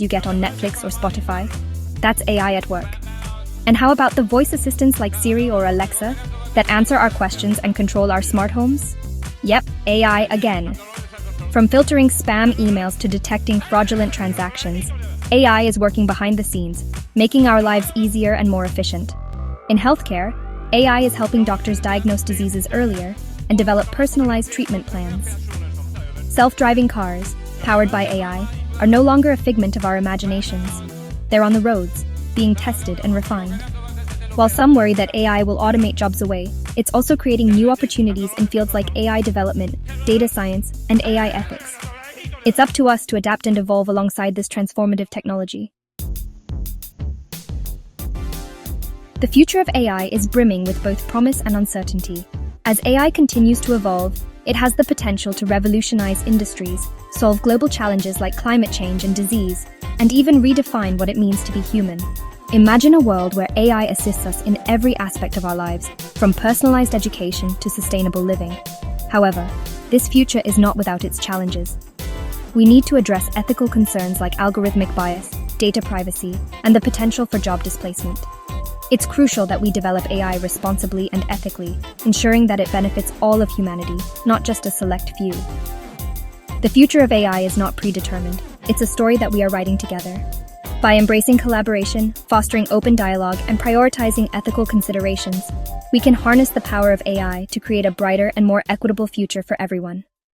you get on Netflix or Spotify? That's AI at work. And how about the voice assistants like Siri or Alexa that answer our questions and control our smart homes? Yep, AI again. From filtering spam emails to detecting fraudulent transactions, AI is working behind the scenes, making our lives easier and more efficient. In healthcare, AI is helping doctors diagnose diseases earlier and develop personalized treatment plans. Self-driving cars, powered by AI, are no longer a figment of our imaginations. They're on the roads, being tested and refined. While some worry that AI will automate jobs away, it's also creating new opportunities in fields like AI development, data science, and AI ethics. It's up to us to adapt and evolve alongside this transformative technology. The future of AI is brimming with both promise and uncertainty. As AI continues to evolve, it has the potential to revolutionize industries, solve global challenges like climate change and disease, and even redefine what it means to be human. Imagine a world where AI assists us in every aspect of our lives, from personalized education to sustainable living. However, this future is not without its challenges. We need to address ethical concerns like algorithmic bias, data privacy, and the potential for job displacement. It's crucial that we develop AI responsibly and ethically, ensuring that it benefits all of humanity, not just a select few. The future of AI is not predetermined. It's a story that we are writing together. By embracing collaboration, fostering open dialogue, and prioritizing ethical considerations, we can harness the power of AI to create a brighter and more equitable future for everyone.